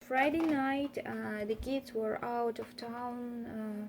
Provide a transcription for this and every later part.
Friday night, the kids were out of town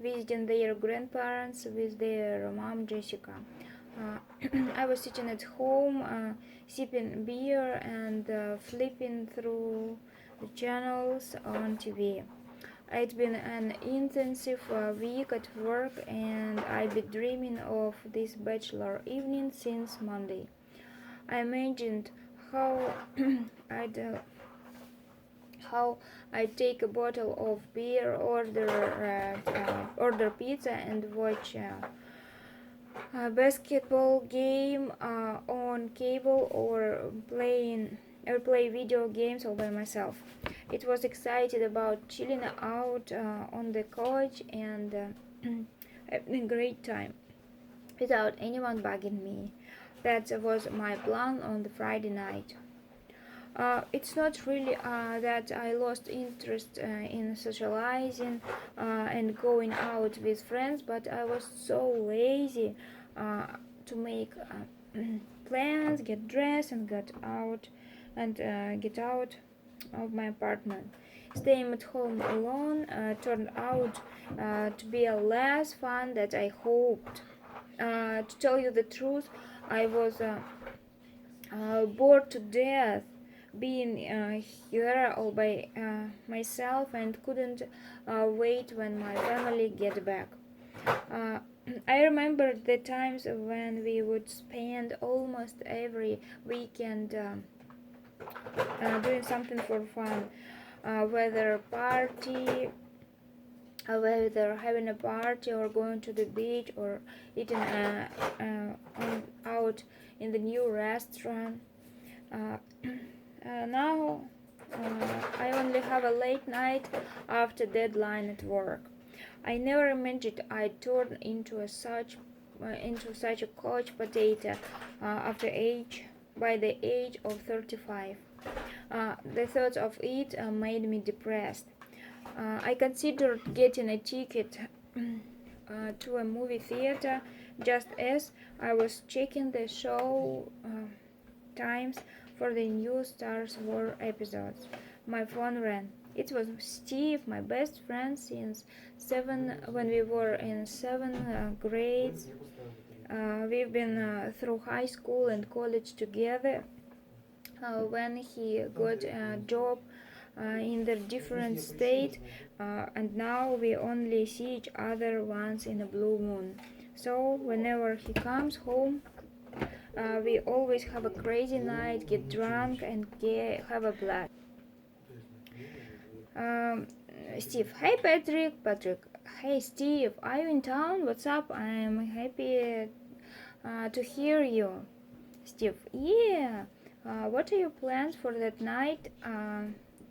visiting their grandparents with their mom Jessica. I was sitting at home, sipping beer and flipping through the channels on TV. It's been an intensive week at work, and I've been dreaming of this bachelor evening since Monday. I imagined how I'd uh, how I take a bottle of beer, order pizza, and watch a basketball game on cable or play video games all by myself. It was excited about chilling out on the couch and having a great time without anyone bugging me. That was my plan on the Friday night. It's not really that I lost interest in socializing and going out with friends, but I was so lazy to make plans, get dressed, and get out of my apartment. Staying at home alone turned out to be a less fun than I hoped. To tell you the truth, I was bored to death being here all by myself and couldn't wait when my family get back. Uh, I remember the times when we would spend almost every weekend doing something for fun, whether whether having a party or going to the beach or eating out in the new restaurant. Uh, now I only have a late night after deadline at work. I never imagined I'd turn into such a couch potato by the age of 35. The thought of it made me depressed. I considered getting a ticket to a movie theater just as I was checking the show times for the new Star Wars episodes. My phone rang. It was Steve, my best friend since when we were in seventh grades. We've been through high school and college together. When he got a job in the different state, and now we only see each other once in a blue moon. So whenever he comes home, we always have a crazy night, get drunk, and have a blast. Um, Steve, hey Patrick, hey Steve, are you in town? What's up? I'm happy to hear you. Steve, yeah. What are your plans for that night?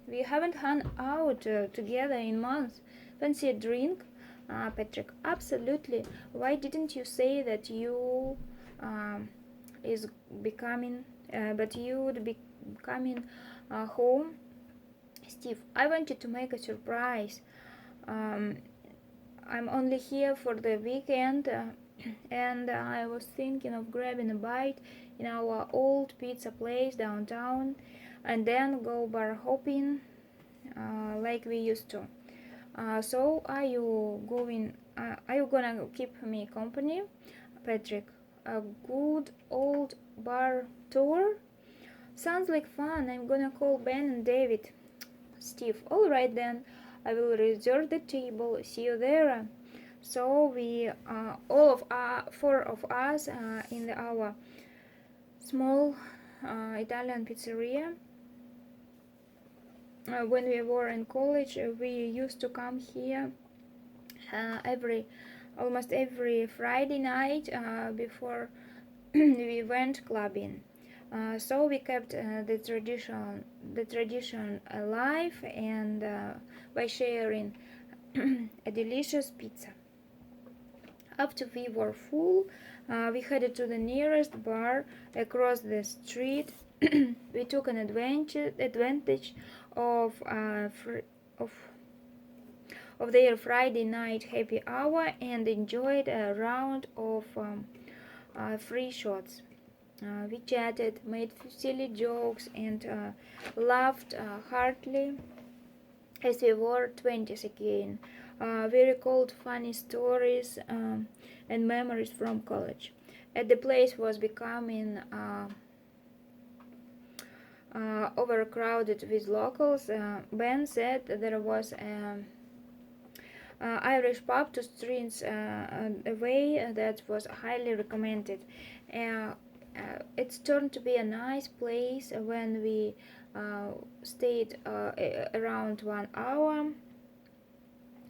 We haven't hung out together in months. Fancy a drink? Patrick, absolutely. Why didn't you say that you is becoming, but you would be coming home? Steve, I wanted to make a surprise. Um, I'm only here for the weekend, and I was thinking of grabbing a bite in our old pizza place downtown, and then go bar hopping like we used to. So are you gonna keep me company, Patrick? A good old bar tour? Sounds like fun. I'm gonna call Ben and David. Steve, all right then. I will reserve the table. See you there. So we, four of us, in our small Italian pizzeria. When we were in college, we used to come here almost every Friday night before we went clubbing. So we kept the tradition alive, and by sharing a delicious pizza. After we were full, we headed to the nearest bar across the street. We took an advantage of, of of their Friday night happy hour and enjoyed a round of free shots. We chatted, made silly jokes, and laughed heartily as we were 20s again. We recalled funny stories and memories from college. As the place was becoming overcrowded with locals, Ben said there was a Irish pub 2 streets away that was highly recommended. It's turned to be a nice place when we stayed around 1 hour,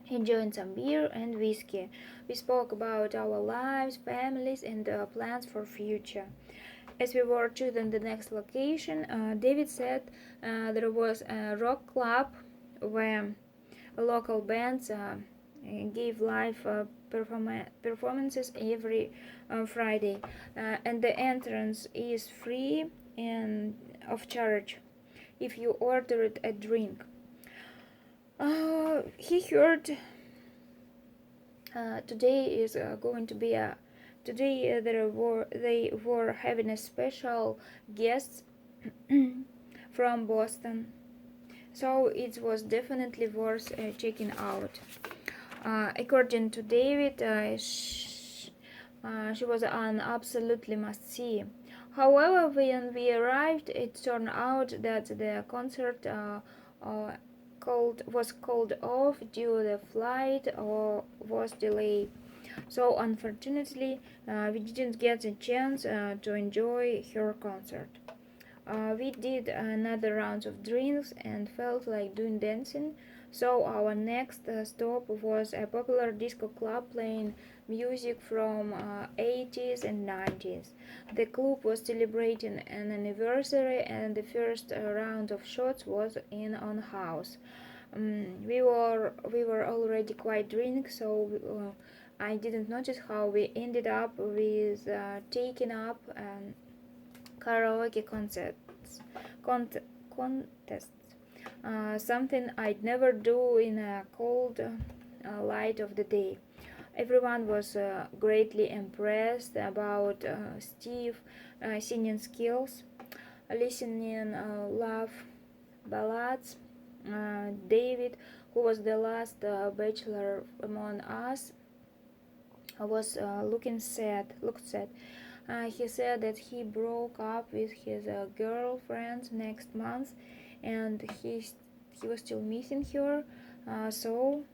enjoying some beer and whiskey. We spoke about our lives, families, and plans for future. As we were choosing the next location, David said there was a rock club where local bands gave live performances every Friday, and the entrance is free and of charge if you ordered a drink. He heard today is going to be a today they were having a special guest from Boston, so it was definitely worth checking out. According to David, she was an absolutely must-see. However, when we arrived, it turned out that the concert uh, was called off due to the flight or was delayed. So unfortunately, we didn't get a chance to enjoy her concert. We did another round of drinks and felt like doing dancing, so our next stop was a popular disco club playing music from 80s and 90s. The club was celebrating an anniversary and the first round of shots was in on house. We were already quite drunk, so I didn't notice how we ended up with taking up karaoke cont- contests. Something I'd never do in a cold light of the day. Everyone was greatly impressed about Steve's singing skills, listening love ballads. David, who was the last bachelor among us, was looked sad. He said that he broke up with his girlfriend next month, and he was still missing her. So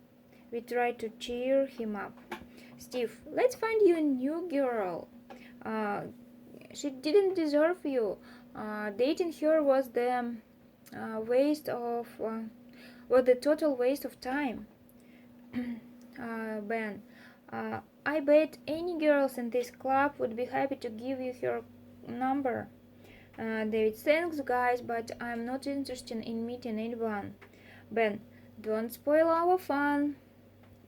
we tried to cheer him up. Steve, let's find you a new girl. Uh, she didn't deserve you. Dating her was the waste of was the total waste of time. Ben, I bet any girls in this club would be happy to give you her number. David, thanks guys, but I'm not interested in meeting anyone. Ben, don't spoil our fun.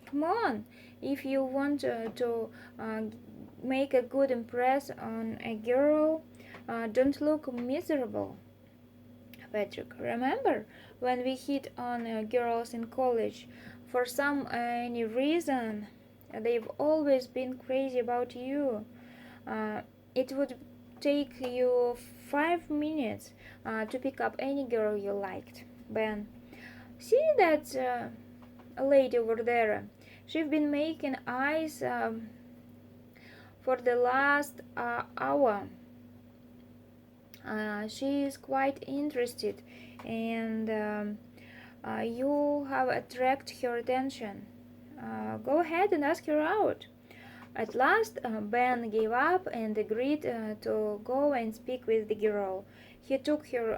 Come on, if you want to make a good impress on a girl, don't look miserable. Patrick, remember when we hit on girls in college? For some any reason, they've always been crazy about you. It would take you 5 minutes to pick up any girl you liked. Ben, see that lady over there? She's been making eyes for the last hour. She is quite interested, and you have attracted her attention. Go ahead and ask her out. At last, Ben gave up and agreed to go and speak with the girl. He took her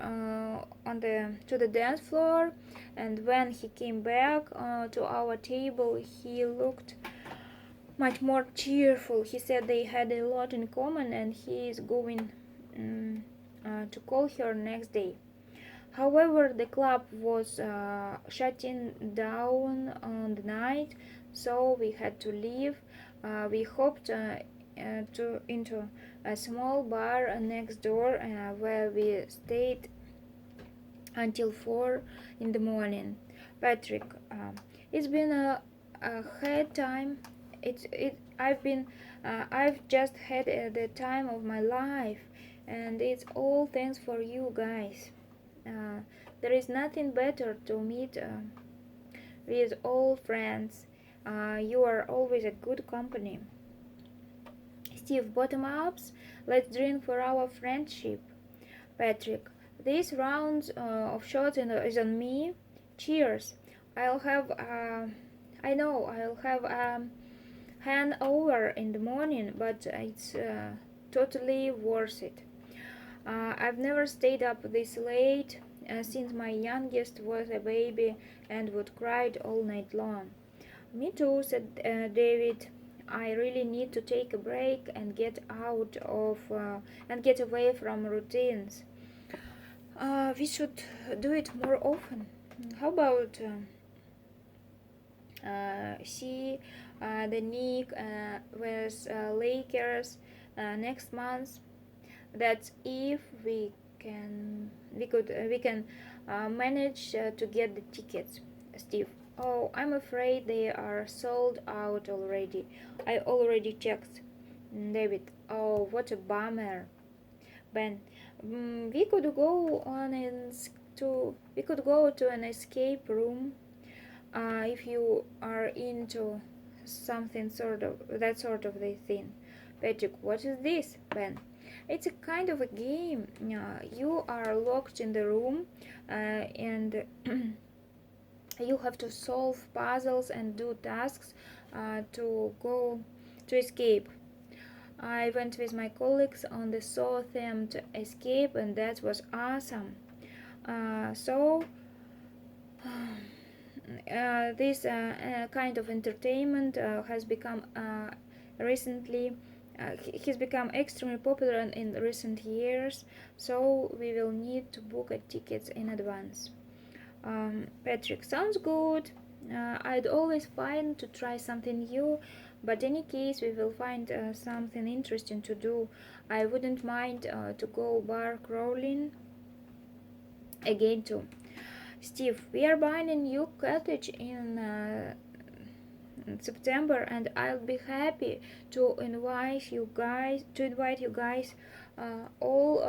to the dance floor, and when he came back to our table, he looked much more cheerful. He said they had a lot in common, and he is going to call her next day. However, the club was shutting down on the night, so we had to leave. We hopped into a small bar next door where we stayed until 4 in the morning. Patrick, it's been a hard time. I've just had the time of my life. and it's all thanks for you guys. Uh, there is nothing better to meet with old friends. You are always a good company. Steve, bottom ups. Let's drink for our friendship. Patrick, this round of shots is on me. Cheers. I'll have. I know I'll have hangover in the morning, but it's totally worth it. I've never stayed up this late since my youngest was a baby and would cry all night long. Me too, said David. I really need to take a break and get out of and get away from routines. We should do it more often. How about see the Nick with Lakers next month? That's if we can manage to get the tickets. Steve, oh, I'm afraid they are sold out already. I already checked. David, oh, what a bummer. Ben, we could go to an escape room if you are into something sort of the thing. Patrick, what is this, Ben? It's a kind of a game. You are locked in the room and you have to solve puzzles and do tasks to escape. I went with my colleagues on the Southampton escape, and that was awesome. So this kind of entertainment recently has become extremely popular in recent years, so we will need to book tickets in advance. Patrick, sounds good. I'd always find to try something new, but in any case, we will find something interesting to do. I wouldn't mind to go bar crawling again too. Steve, we are buying a new cottage in September, and I'll be happy to invite you guys all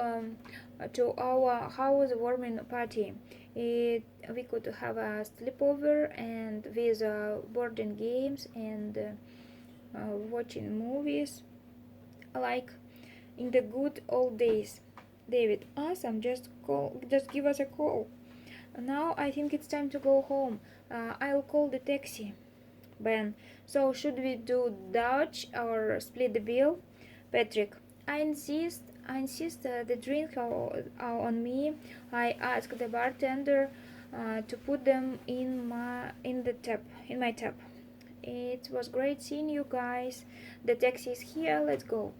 to our housewarming party. We could have a sleepover and with boarding games and watching movies like in the good old days. David, awesome! Just give us a call. Now I think it's time to go home. I'll call the taxi. Ben, so should we do Dutch or split the bill? Patrick, I insist the drink are on me. I asked the bartender to put them in my tap. It was great seeing you guys. The taxi is here. Let's go.